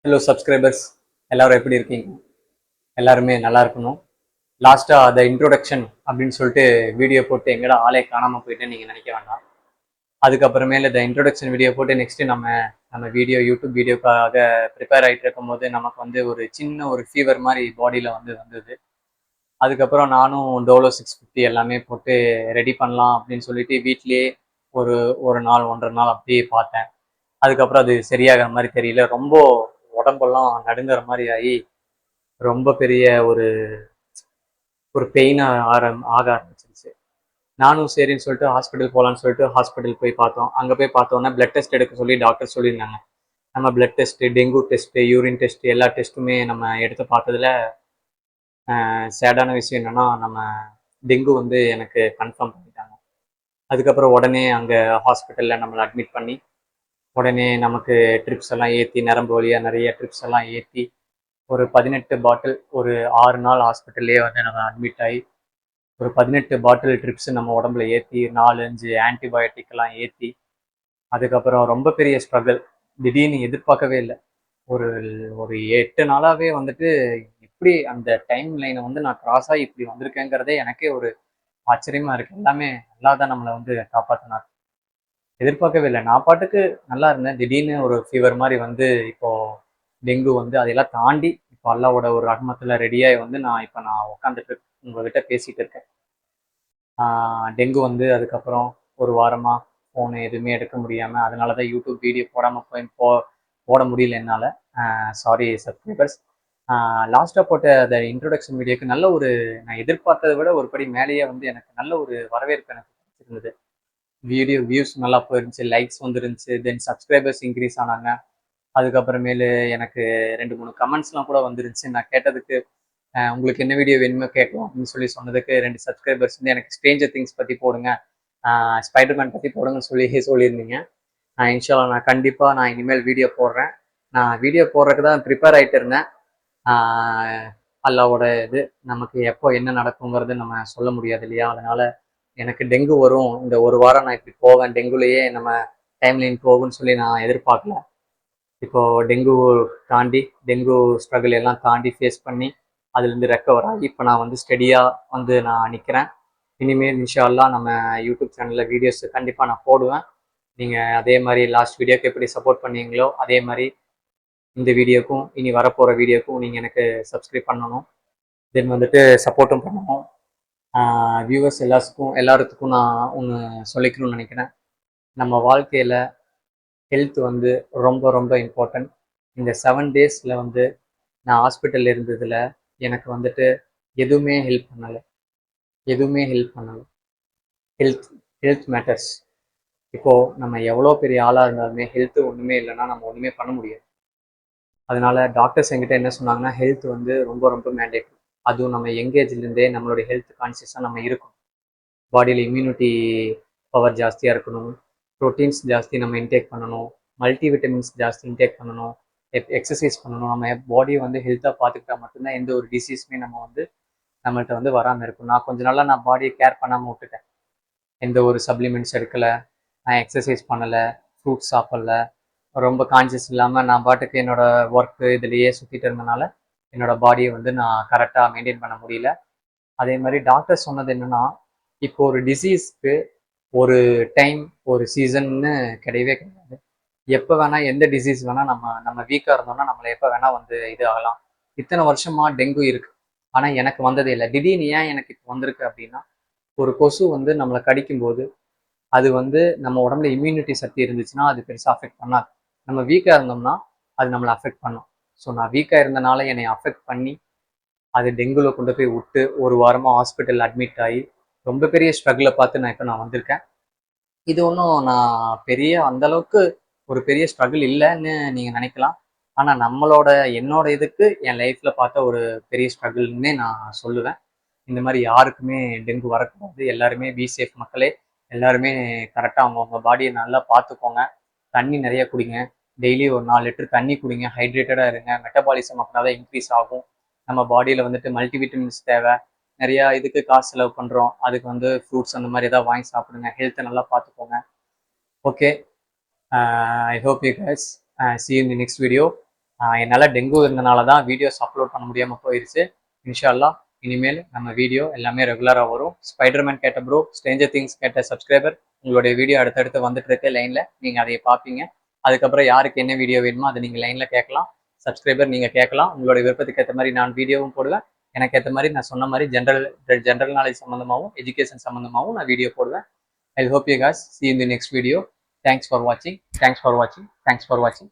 Hello subscribers, எல்லாரும் எப்படி இருக்கீங்க? எல்லாருமே நல்லா இருக்கணும். லாஸ்ட்டாக அந்த இன்ட்ரோடக்ஷன் அப்படின்னு சொல்லிட்டு வீடியோ போட்டு எங்கடா ஆளே காணாமல் போயிட்டு நீங்கள் நினைக்க வேண்டாம். அதுக்கப்புறமேல இந்த இன்ட்ரோடக்ஷன் வீடியோ போட்டு நெக்ஸ்ட்டு நம்ம வீடியோ யூடியூப் வீடியோக்காக ப்ரிப்பேர் ஆகிட்டு இருக்கும் போது நமக்கு வந்து ஒரு சின்ன ஒரு ஃபீவர் மாதிரி பாடியில் வந்தது. அதுக்கப்புறம் நானும் டோலோ 650 எல்லாமே போட்டு ரெடி பண்ணலாம் அப்படின்னு சொல்லிட்டு வீட்லேயே ஒரு ஒரு நாள் 1.5 நாள் அப்படியே பார்த்தேன். அதுக்கப்புறம் அது சரியாகிற மாதிரி தெரியல. ரொம்ப உடம்பெல்லாம் நடுங்குற மாதிரி ஆகி ரொம்ப பெரிய ஒரு ஒரு பெயின் ஆக ஆரம்பிச்சிருச்சு. நானும் சரின்னு சொல்லிட்டு ஹாஸ்பிட்டல் போகலான்னு சொல்லிட்டு ஹாஸ்பிட்டல் போய் பார்த்தோம். அங்கே போய் பார்த்தோன்னா பிளட் டெஸ்ட் எடுக்க சொல்லி டாக்டர் சொல்லியிருந்தாங்க. நம்ம blood test, dengue test, urine test எல்லா டெஸ்ட்டுமே நம்ம எடுத்து பார்த்ததுல சேடான விஷயம் என்னென்னா நம்ம டெங்கு வந்து எனக்கு கன்ஃபார்ம் பண்ணிட்டாங்க. அதுக்கப்புறம் உடனே அங்கே ஹாஸ்பிட்டலில் நம்மளை அட்மிட் பண்ணி உடனே நமக்கு ட்ரிப்ஸ் எல்லாம் ஏற்றி நரம்பு வழியாக நிறைய ட்ரிப்ஸ் எல்லாம் ஏற்றி ஒரு 18 பாட்டில் ஒரு 6 நாள் ஹாஸ்பிட்டல்லே வந்து நம்ம அட்மிட் ஆகி ஒரு 18 பாட்டில் ட்ரிப்ஸ் நம்ம உடம்புல ஏற்றி 4-5 ஆன்டிபயோட்டிக்லாம் ஏற்றி அதுக்கப்புறம் ரொம்ப பெரிய ஸ்ட்ரகிள். திடீர்னு எதிர்பார்க்கவே இல்லை. ஒரு ஒரு 8 நாளாகவே வந்துட்டு இப்படி அந்த டைம் லைனை வந்து நான் கிராஸ் ஆகி இப்படி வந்திருக்கேங்கிறதே எனக்கே ஒரு ஆச்சரியமா இருக்கு. எல்லாமே நல்லா தான் நம்மளை வந்து காப்பாற்றினார். எதிர்பார்க்கவே இல்லை. நான் பாட்டுக்கு நல்லா இருந்தேன். திடீர்னு ஒரு ஃபீவர் மாதிரி வந்து இப்போ டெங்கு வந்து அதையெல்லாம் தாண்டி இப்போ அல்லாவோட ஒரு ரஹ்மத்துல ரெடியாகி வந்து நான் உட்காந்துட்டு உங்ககிட்ட பேசிட்டு இருக்கேன். டெங்கு வந்து அதுக்கப்புறம் ஒரு வாரமாக ஃபோனு எதுவுமே எடுக்க முடியாமல் அதனால தான் யூடியூப் வீடியோ போட முடியல என்னால். Sorry subscribers. லாஸ்ட்டாக போட்ட அந்த இன்ட்ரொடக்ஷன் வீடியோக்கு நல்ல ஒரு நான் எதிர்பார்த்ததை விட ஒரு படி மேலேயே வந்து எனக்கு நல்ல ஒரு வரவேற்பு எனக்கு கிடைச்சிருந்தது. வீடியோ வியூஸ் நல்லா போயிருந்துச்சு, லைக்ஸ் வந்துருந்துச்சு, தென் சப்ஸ்கிரைபர்ஸ் இன்க்ரீஸ் ஆனாங்க. அதுக்கப்புறமேலு எனக்கு 2-3 கமெண்ட்ஸ்லாம் கூட வந்துருந்துச்சு. நான் கேட்டதுக்கு உங்களுக்கு என்ன வீடியோ வேணுமோ கேட்கலாம் அப்படின்னு சொன்னதுக்கு 2 சப்ஸ்கிரைபர்ஸ் வந்து எனக்கு ஸ்ட்ரேஞ்சர் திங்ஸ் பற்றி போடுங்க, ஸ்பைடர்மேன் பற்றி போடுங்கன்னு சொல்லியிருந்தீங்க. இன்ஷால்லா நான் கண்டிப்பாக நான் இனிமேல் வீடியோ போடுறேன். நான் வீடியோ போடுறதுக்கு தான் ப்ரிப்பேர் ஆகிட்டு இருந்தேன். அல்லாவோட இது நமக்கு எப்போ என்ன நடக்குங்கிறது நம்ம சொல்ல முடியாது இல்லையா? அதனால எனக்கு டெங்கு வரும், இந்த ஒரு வாரம் நான் இப்படி போவேன், டெங்குலேயே நம்ம டைம்லைன் போகும்னு சொல்லி நான் எதிர்பார்க்கல. இப்போ டெங்கு தாண்டி டெங்கு ஸ்ட்ரகிள் எல்லாம் தாண்டி ஃபேஸ் பண்ணி அதுலேருந்து ரெக்கவர் ஆகி இப்போ நான் வந்து ஸ்டெடியாக வந்து நான் நிற்கிறேன். இனிமேல் இன்ஷா அல்லாஹ் நம்ம யூடியூப் சேனலில் வீடியோஸ் கண்டிப்பாக நான் போடுவேன். நீங்கள் அதே மாதிரி லாஸ்ட் வீடியோக்கு எப்படி சப்போர்ட் பண்ணீங்களோ அதே மாதிரி இந்த வீடியோக்கும் இனி வரப்போகிற வீடியோக்கும் நீங்கள் எனக்கு சப்ஸ்கிரைப் பண்ணணும், தென் வந்துட்டு சப்போர்ட்டும் பண்ணணும். வியூவர்ஸ் எல்லாத்துக்கும் நான் ஒன்று சொல்லிக்கணும்னு நினைக்கிறேன். நம்ம வாழ்க்கையில் ஹெல்த் வந்து ரொம்ப ரொம்ப இம்பார்ட்டன்ட். இந்த 7 டேஸில் வந்து நான் ஹாஸ்பிட்டலில் இருந்ததில் எனக்கு வந்துட்டு எதுவுமே ஹெல்ப் பண்ணலை. Health health matters. இப்போது நம்ம எவ்வளோ பெரிய ஆளாக இருந்தாலுமே ஹெல்த்து ஒன்றுமே இல்லைன்னா நம்ம ஒன்றுமே பண்ண முடியாது. அதனால டாக்டர்ஸ் என்கிட்ட என்ன சொன்னாங்கன்னா, ஹெல்த் வந்து ரொம்ப ரொம்ப மேண்டேட்ரி. அதுவும் நம்ம யங்கேஜ்லேருந்தே நம்மளுடைய ஹெல்த் கான்சியஸாக நம்ம இருக்கணும். பாடியில் இம்யூனிட்டி பவர் ஜாஸ்தியாக இருக்கணும், ப்ரோட்டீன்ஸ் ஜாஸ்தி நம்ம இன்டேக் பண்ணணும், மல்டிவிட்டமின்ஸ் ஜாஸ்தி இன்டேக் பண்ணணும், எக்ஸசைஸ் பண்ணணும். நம்ம பாடியை வந்து ஹெல்த்தாக பார்த்துக்கிட்டா மட்டும்தான் எந்த ஒரு டிசீஸுமே நம்மள்கிட்ட வந்து வராமல் இருக்கும். நான் கொஞ்ச நாளாக நான் பாடியை கேர் பண்ணாமல் விட்டுட்டேன். எந்த ஒரு சப்ளிமெண்ட்ஸ் எடுக்கலை, நான் எக்ஸசைஸ் பண்ணலை, ஃப்ரூட்ஸ் சாப்பிடல, ரொம்ப கான்சியஸ் இல்லாமல் நான் பாட்டுக்கு என்னோடய ஒர்க்கு இதுலேயே சுற்றிட்டு இருந்தனால என்னோடய பாடியை வந்து நான் கரெக்டாக மெயின்டைன் பண்ண முடியல. அதே மாதிரி டாக்டர் சொன்னது என்னென்னா, இப்போ ஒரு டிசீஸ்க்கு ஒரு டைம் ஒரு சீசன்னு கிடையவே கிடையாது. எப்போ வேணால் எந்த டிசீஸ் வேணால் நம்ம வீக்காக இருந்தோம்னா நம்மளை எப்போ வேணால் வந்து இது ஆகலாம். இத்தனை வருஷமாக டெங்கு இருக்குது, ஆனால் எனக்கு வந்ததே இல்லை. திடீர்னு ஏன் எனக்கு இப்போ வந்திருக்கு அப்படின்னா, ஒரு கொசு வந்து நம்மளை கடிக்கும்போது அது வந்து நம்ம உடம்புல இம்யூனிட்டி சக்தி இருந்துச்சுன்னா அது பெருசாக அஃபெக்ட் பண்ணாது. நம்ம வீக்காக இருந்தோம்னா அது நம்மளை அஃபெக்ட் பண்ணும். ஸோ நான் வீக்காக இருந்தனால என்னை அஃபெக்ட் பண்ணி அது டெங்குவில் கொண்டு போய் விட்டு ஒரு வாரமாக ஹாஸ்பிட்டலில் அட்மிட் ஆகி ரொம்ப பெரிய ஸ்ட்ரகிளை பார்த்து நான் வந்திருக்கேன். இது ஒன்றும் நான் அந்தளவுக்கு ஒரு பெரிய ஸ்ட்ரகிள் இல்லைன்னு நீங்கள் நினைக்கலாம். ஆனால் என்னோட இதுக்கு என் லைஃப்பில் பார்த்த ஒரு பெரிய ஸ்ட்ரகிள்னே நான் சொல்லுவேன். இந்த மாதிரி யாருக்குமே டெங்கு வரக்கூடாது. எல்லாருமே பி சேஃப் மக்களே. எல்லாருமே கரெக்டாக அவங்கவுங்க பாடியை நல்லா பார்த்துக்கோங்க. தண்ணி நிறைய குடிங்க. டெய்லி ஒரு 4 லிட்டர் தண்ணி குடிங்க. ஹைட்ரேட்டடாக இருங்க. மெட்டபாலிசம் அப்படின்னா தான் இன்க்ரீஸ் ஆகும். நம்ம பாடியில் வந்துட்டு மல்டிவிட்டமின்ஸ் தேவை. நிறையா இதுக்கு காசு செலவு பண்ணுறோம். அதுக்கு வந்து ஃப்ரூட்ஸ் அந்த மாதிரி ஏதாவது வாங்கி சாப்பிடுங்க. ஹெல்த்தை நல்லா பார்த்துக்கோங்க. Okay, I hope you guys see you in the next video. என்னால் டெங்கு இருந்தனால தான் வீடியோஸ் அப்லோட் பண்ண முடியாமல் போயிடுச்சு. இன்ஷால்லா இனிமேல் நம்ம வீடியோ எல்லாமே ரெகுலராக வரும். ஸ்பைடர்மேன் கேட்ட ப்ரோ, ஸ்ட்ரேஞ்சர் திங்ஸ் கேட்ட சப்ஸ்கிரைபர், உங்களுடைய வீடியோ அடுத்தடுத்து வந்துட்டு இருக்க லைனில் நீங்கள் அதை பார்ப்பீங்க. அதுக்கப்புறம் யாருக்கு என்ன வீடியோ வேணுமோ அதை நீங்கள் லைனில் கேட்கலாம். சப்ஸ்கிரைபர் நீங்கள் கேட்கலாம். உங்களுடைய விருப்பத்துக்கு ஏற்ற மாதிரி நான் வீடியோவும் போடுவேன். எனக்கு ஏற்ற மாதிரி நான் சொன்ன மாதிரி ஜென்ரல் நாலேஜ் சம்மந்தமாகவும் எஜுகேஷன் சம்மந்தமாகவும் நான் வீடியோ போடுவேன். I hope you guys see you in the next video. Thanks for watching. Thanks for watching. Thanks for watching.